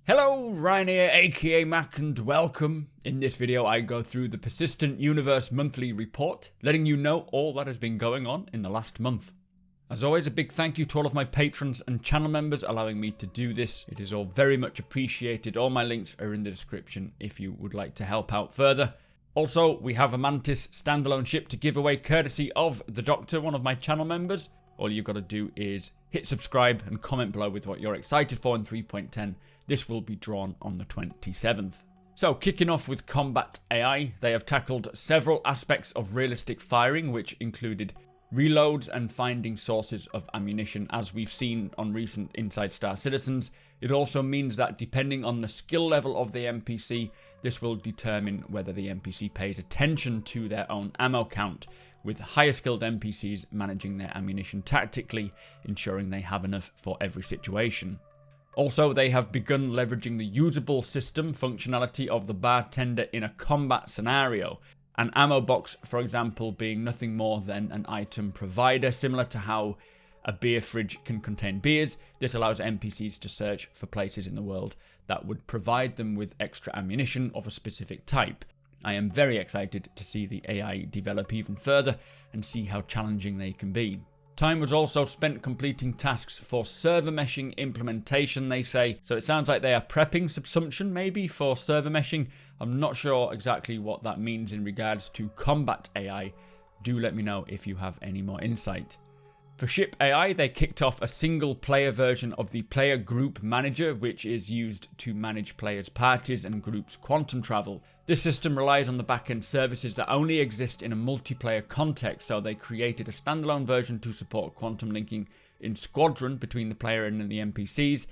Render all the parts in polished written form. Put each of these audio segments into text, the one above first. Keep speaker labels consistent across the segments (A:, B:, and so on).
A: Hello, Ryan here, aka Mac, and welcome. In this video I go through the Persistent Universe Monthly Report, letting you know all that has been going on in the last month. As always, a big thank you to all of my patrons and channel members allowing me to do this. It is all very much appreciated. All my links are in the description if you would like to help out further. Also, we have a Mantis standalone ship to give away courtesy of the Doctor, one of my channel members. All you've got to do is hit subscribe and comment below with what you're excited for in 3.10. This will be drawn on the 27th. So, kicking off with Combat AI, they have tackled several aspects of realistic firing, which included reloads and finding sources of ammunition, as we've seen on recent Inside Star Citizens. It also means that depending on the skill level of the NPC, this will determine whether the NPC pays attention to their own ammo count, with higher skilled NPCs managing their ammunition tactically, ensuring they have enough for every situation. Also, they have begun leveraging the usable system functionality of the bartender in a combat scenario. An ammo box, for example, being nothing more than an item provider, similar to how a beer fridge can contain beers. This allows NPCs to search for places in the world that would provide them with extra ammunition of a specific type. I am very excited to see the AI develop even further and see how challenging they can be. Time was also spent completing tasks for server meshing implementation, they say. So it sounds like they are prepping Subsumption maybe for server meshing. I'm not sure exactly what that means in regards to Combat AI. Do let me know if you have any more insight. For Ship AI, they kicked off a single player version of the Player Group Manager, which is used to manage players' parties and groups' quantum travel. This system relies on the backend services that only exist in a multiplayer context, so they created a standalone version to support quantum linking in Squadron between the player and the NPCs.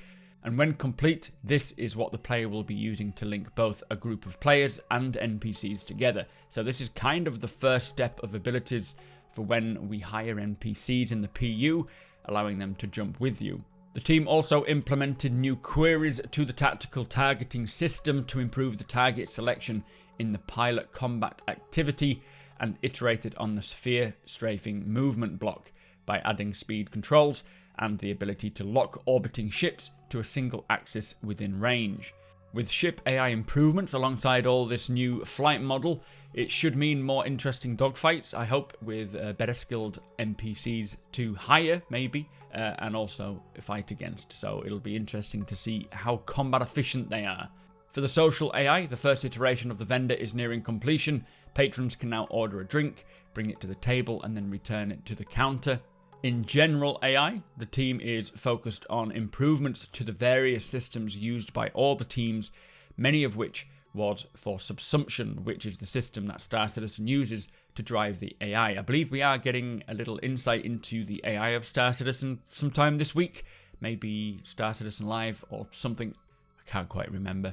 A: And when complete, this is what the player will be using to link both a group of players and NPCs together. So this is kind of the first step of abilities for when we hire NPCs in the PU, allowing them to jump with you. The team also implemented new queries to the tactical targeting system to improve the target selection in the pilot combat activity, and iterated on the sphere strafing movement block by adding speed controls and the ability to lock orbiting ships to a single axis within range. With Ship AI improvements alongside all this new flight model, it should mean more interesting dogfights, I hope, with better skilled NPCs to hire, maybe, and also fight against. So it'll be interesting to see how combat efficient they are. For the social AI, the first iteration of the vendor is nearing completion. Patrons can now order a drink, bring it to the table, and then return it to the counter. In general AI, the team is focused on improvements to the various systems used by all the teams, many of which was for Subsumption, which is the system that Star Citizen uses to drive the AI. I believe we are getting a little insight into the AI of Star Citizen sometime this week, maybe Star Citizen Live or something, I can't quite remember.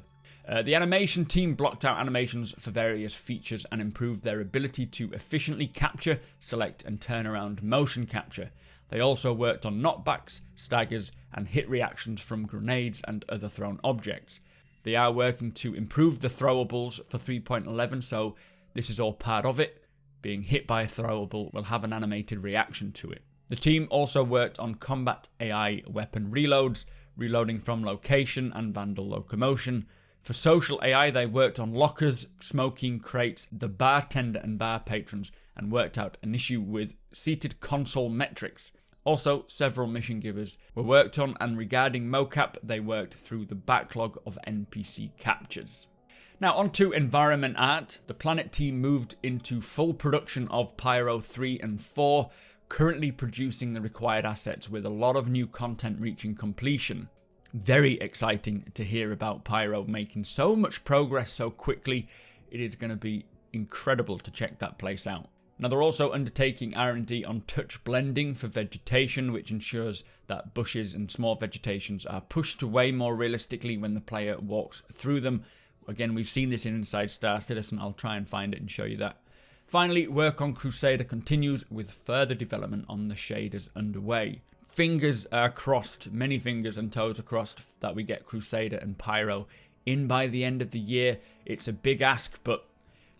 A: The animation team blocked out animations for various features and improved their ability to efficiently capture, select and turn around motion capture. They also worked on knockbacks, staggers and hit reactions from grenades and other thrown objects. They are working to improve the throwables for 3.11, so this is all part of it. Being hit by a throwable will have an animated reaction to it. The team also worked on Combat AI weapon reloads, reloading from location and vandal locomotion. For social AI, they worked on lockers, smoking crates, the bartender and bar patrons, and worked out an issue with seated console metrics. Also, several mission givers were worked on, and regarding mocap, they worked through the backlog of NPC captures. Now onto environment art. The Planet team moved into full production of Pyro 3 and 4, currently producing the required assets with a lot of new content reaching completion. Very exciting to hear about Pyro making so much progress so quickly. It is going to be incredible to check that place out. Now they're also undertaking R&D on touch blending for vegetation, which ensures that bushes and small vegetations are pushed away more realistically when the player walks through them. Again, we've seen this in Inside Star Citizen. I'll try and find it and show you that. Finally, work on Crusader continues with further development on the shaders underway. Fingers are crossed, many fingers and toes are crossed that we get Crusader and Pyro in by the end of the year. It's a big ask, but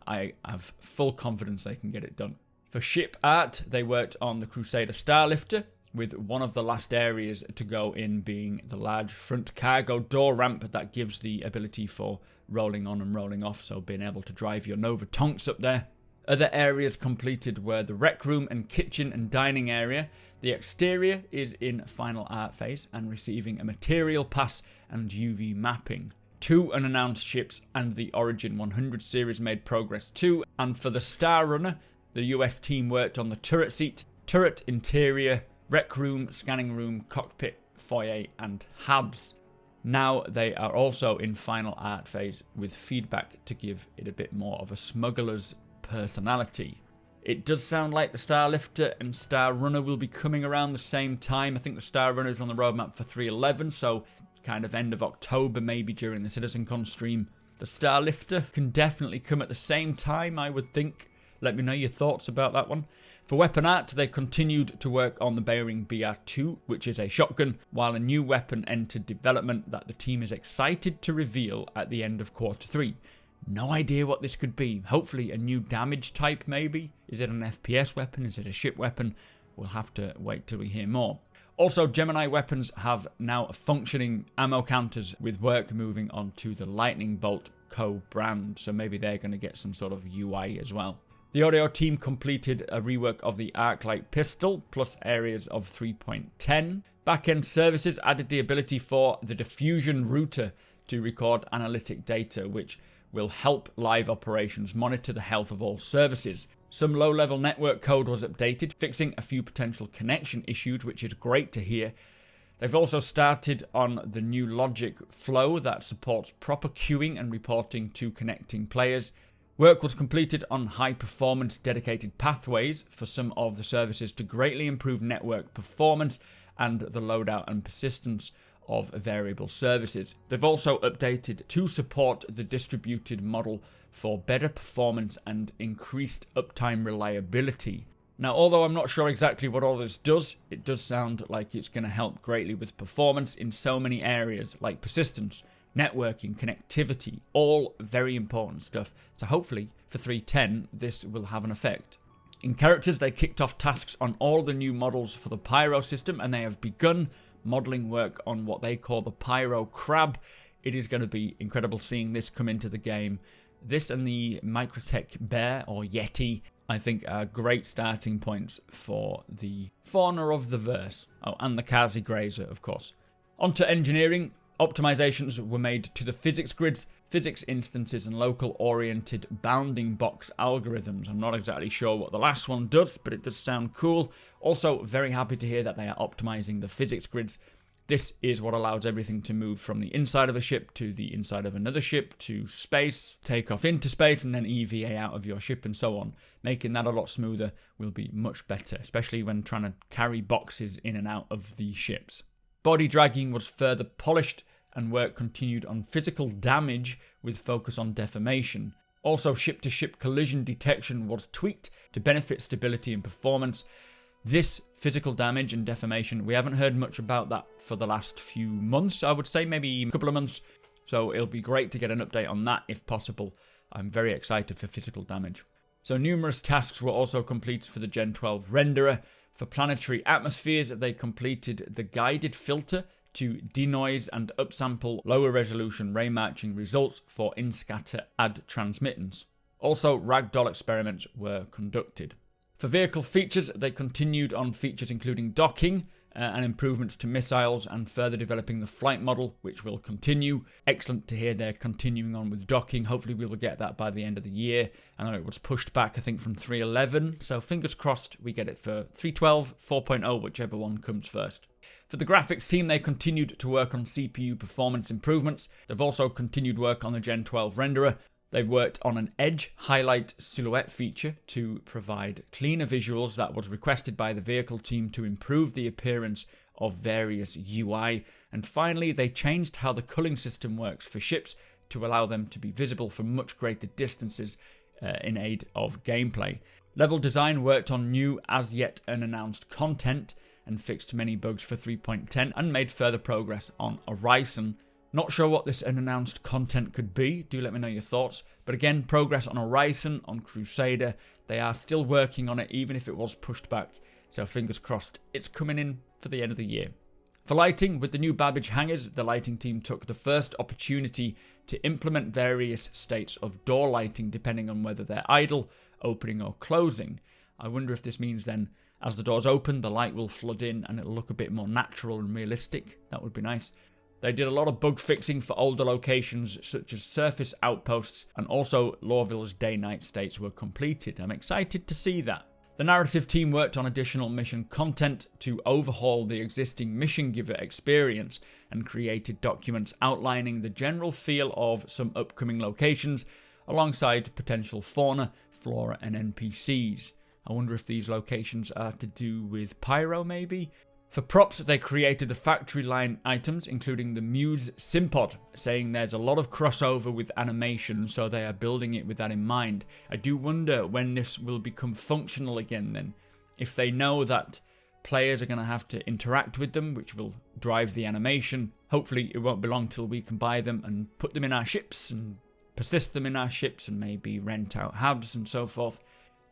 A: I have full confidence they can get it done. For ship art, they worked on the Crusader Starlifter, with one of the last areas to go in being the large front cargo door ramp that gives the ability for rolling on and rolling off, so being able to drive your Nova Tonks up there. Other areas completed were the rec room and kitchen and dining area. The exterior is in final art phase and receiving a material pass and UV mapping. 2 unannounced ships and the Origin 100 series made progress too, and for the Starrunner, the US team worked on the turret seat, turret interior, rec room, scanning room, cockpit, foyer and habs. Now they are also in final art phase with feedback to give it a bit more of a smuggler's personality. It does sound like the Starlifter and Starrunner will be coming around the same time. I think the Starrunner is on the roadmap for 3.11, so kind of end of October, maybe during the CitizenCon stream. The Starlifter can definitely come at the same time, I would think. Let me know your thoughts about that one. For weapon art, they continued to work on the Bearing BR2, which is a shotgun, while a new weapon entered development that the team is excited to reveal at the end of Q3. No idea what this could be. Hopefully a new damage type, maybe? Is it an FPS weapon? Is it a ship weapon? We'll have to wait till we hear more. Also, Gemini weapons have now functioning ammo counters, with work moving on to the Lightning Bolt co-brand, so maybe they're going to get some sort of UI as well. The audio team completed a rework of the Arclight pistol, plus areas of 3.10. Backend services added the ability for the diffusion router to record analytic data, which will help live operations monitor the health of all services. Some low-level network code was updated, fixing a few potential connection issues, which is great to hear. They've also started on the new logic flow that supports proper queuing and reporting to connecting players. Work was completed on high-performance dedicated pathways for some of the services to greatly improve network performance and the loadout and persistence of variable services. They've also updated to support the distributed model for better performance and increased uptime reliability. Now, although I'm not sure exactly what all this does, it does sound like it's going to help greatly with performance in so many areas like persistence, networking, connectivity, all very important stuff. So hopefully for 3.10 this will have an effect. In characters, they kicked off tasks on all the new models for the Pyro system, and they have begun modelling work on what they call the Pyro Crab. It is going to be incredible seeing this come into the game. This and the Microtech Bear, or Yeti, I think are great starting points for the fauna of the verse. Oh, and the Kazi Grazer, of course. Onto engineering. Optimizations were made to the physics grids, physics instances, and local-oriented bounding box algorithms. I'm not exactly sure what the last one does, but it does sound cool. Also, very happy to hear that they are optimizing the physics grids. This is what allows everything to move from the inside of a ship to the inside of another ship to space, take off into space, and then EVA out of your ship and so on. Making that a lot smoother will be much better, especially when trying to carry boxes in and out of the ships. Body dragging was further polished, and work continued on physical damage with focus on deformation. Also, ship-to-ship collision detection was tweaked to benefit stability and performance. This physical damage and deformation, we haven't heard much about that for the last few months, I would say, maybe a couple of months. So it'll be great to get an update on that if possible. I'm very excited for physical damage. So numerous tasks were also completed for the Gen 12 renderer. For planetary atmospheres, they completed the guided filter to denoise and upsample lower resolution ray matching results for in-scatter ad transmittance. Also, ragdoll experiments were conducted. For vehicle features, they continued on features including docking and improvements to missiles, and further developing the flight model, which will continue. Excellent to hear they're continuing on with docking. Hopefully we will get that by the end of the year. I know it was pushed back, I think, from 3.11, so fingers crossed we get it for 3.12, 4.0, whichever one comes first. For the graphics team, they continued to work on CPU performance improvements. They've also continued work on the Gen 12 renderer. They've worked on an edge highlight silhouette feature to provide cleaner visuals that was requested by the vehicle team to improve the appearance of various UI. And finally, they changed how the culling system works for ships to allow them to be visible from much greater distances in aid of gameplay. Level design worked on new, as yet unannounced content and fixed many bugs for 3.10 and made further progress on Horizon. Not sure what this unannounced content could be, do let me know your thoughts. But again, progress on Horizon, on Crusader, they are still working on it even if it was pushed back So fingers crossed it's coming in for the end of the year. For lighting, with the new Babbage hangers, the lighting team took the first opportunity to implement various states of door lighting depending on whether they're idle, opening or closing. I wonder if this means then as the doors open, the light will flood in and it'll look a bit more natural and realistic. That would be nice. They did a lot of bug fixing for older locations such as surface outposts, and also Lorville's day-night states were completed. I'm excited to see that. The narrative team worked on additional mission content to overhaul the existing mission giver experience and created documents outlining the general feel of some upcoming locations alongside potential fauna, flora and NPCs. I wonder if these locations are to do with Pyro maybe? For props, they created the factory line items, including the Muse Simpod, saying there's a lot of crossover with animation, so they are building it with that in mind. I do wonder when this will become functional again then. If they know that players are going to have to interact with them, which will drive the animation, hopefully it won't be long till we can buy them and put them in our ships and persist them in our ships and maybe rent out hubs and so forth.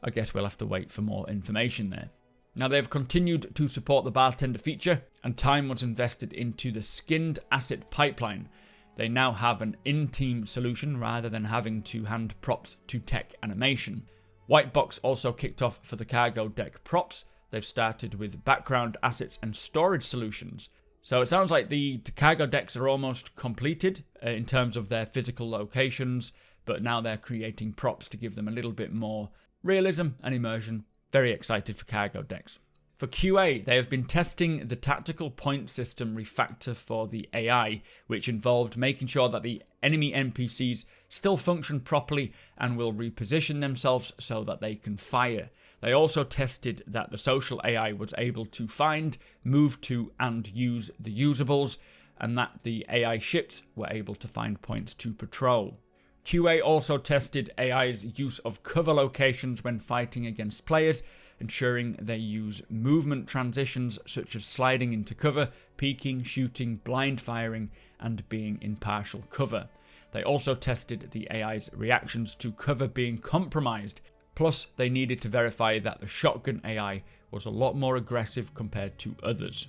A: I guess we'll have to wait for more information there. Now they've continued to support the bartender feature, and time was invested into the skinned asset pipeline. They now have an in-team solution rather than having to hand props to tech animation. Whitebox also kicked off for the cargo deck props. They've started with background assets and storage solutions. So it sounds like the cargo decks are almost completed in terms of their physical locations, but now they're creating props to give them a little bit more realism and immersion. Very excited for cargo decks. For QA, they have been testing the tactical point system refactor for the AI, which involved making sure that the enemy NPCs still function properly and will reposition themselves so that they can fire. They also tested that the social AI was able to find, move to and use the usables, and that the AI ships were able to find points to patrol. QA also tested AI's use of cover locations when fighting against players, ensuring they use movement transitions such as sliding into cover, peeking, shooting, blind firing, and being in partial cover. They also tested the AI's reactions to cover being compromised, plus they needed to verify that the shotgun AI was a lot more aggressive compared to others.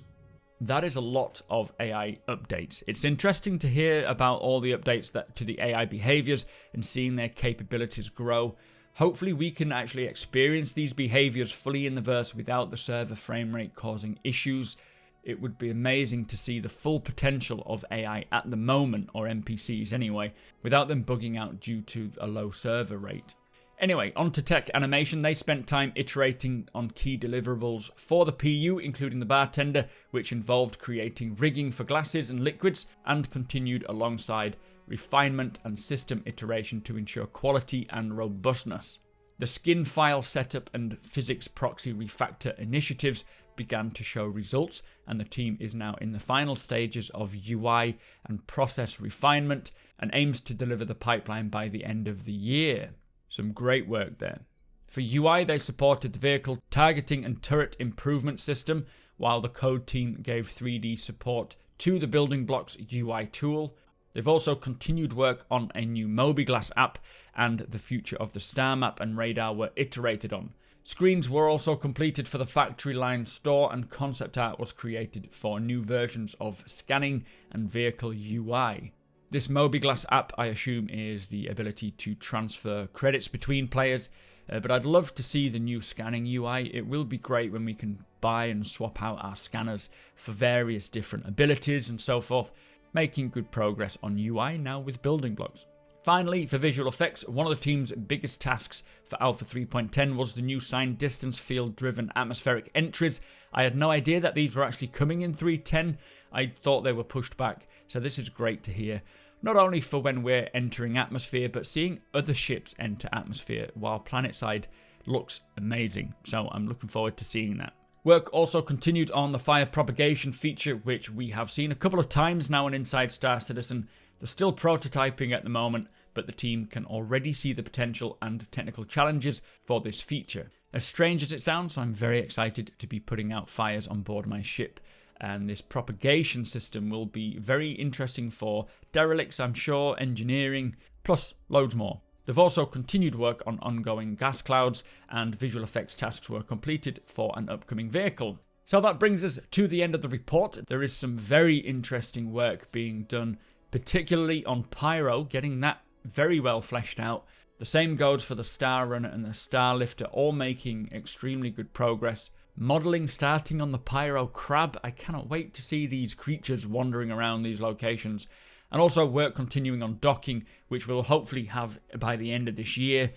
A: That is a lot of AI updates. It's interesting to hear about all the updates to the AI behaviors and seeing their capabilities grow. Hopefully we can actually experience these behaviors fully in the verse without the server frame rate causing issues. It would be amazing to see the full potential of AI at the moment, or NPCs anyway, without them bugging out due to a low server rate. Anyway, on to tech animation. They spent time iterating on key deliverables for the PU, including the bartender, which involved creating rigging for glasses and liquids, and continued alongside refinement and system iteration to ensure quality and robustness. The skin file setup and physics proxy refactor initiatives began to show results, and the team is now in the final stages of UI and process refinement and aims to deliver the pipeline by the end of the year. Some great work there. For UI, they supported the vehicle targeting and turret improvement system, while the code team gave 3D support to the building blocks UI tool. They've also continued work on a new Mobiglass app, and the future of the star map and radar were iterated on. Screens were also completed for the factory line store, and concept art was created for new versions of scanning and vehicle UI. This Mobiglass app, I assume, is the ability to transfer credits between players, but I'd love to see the new scanning UI. It will be great when we can buy and swap out our scanners for various different abilities and so forth, making good progress on UI now with building blocks. Finally, for visual effects, one of the team's biggest tasks for Alpha 3.10 was the new signed distance field-driven atmospheric entries. I had no idea that these were actually coming in 3.10. I thought they were pushed back, so this is great to hear. Not only for when we're entering atmosphere, but seeing other ships enter atmosphere while planetside looks amazing. So I'm looking forward to seeing that. Work also continued on the fire propagation feature, which we have seen a couple of times now on Inside Star Citizen. They're still prototyping at the moment, but the team can already see the potential and technical challenges for this feature. As strange as it sounds, I'm very excited to be putting out fires on board my ship. And this propagation system will be very interesting for derelicts, I'm sure, engineering, plus loads more. They've also continued work on ongoing gas clouds, and visual effects tasks were completed for an upcoming vehicle. So that brings us to the end of the report. There is some very interesting work being done, particularly on Pyro, getting that very well fleshed out. The same goes for the Starrunner and the Starlifter, all making extremely good progress. Modelling starting on the Pyro crab. I cannot wait to see these creatures wandering around these locations. And also work continuing on docking, which we'll hopefully have by the end of this year.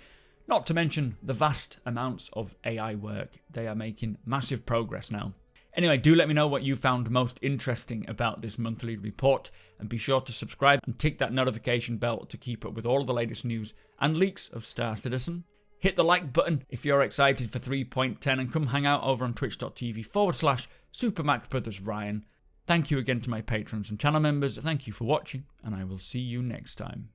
A: Not to mention the vast amounts of AI work. They are making massive progress now. Anyway, do let me know what you found most interesting about this monthly report, and be sure to subscribe and tick that notification bell to keep up with all of the latest news and leaks of Star Citizen. Hit the like button if you're excited for 3.10, and come hang out over on twitch.tv/supermacbrothers Ryan. Thank you again to my patrons and channel members. Thank you for watching, and I will see you next time.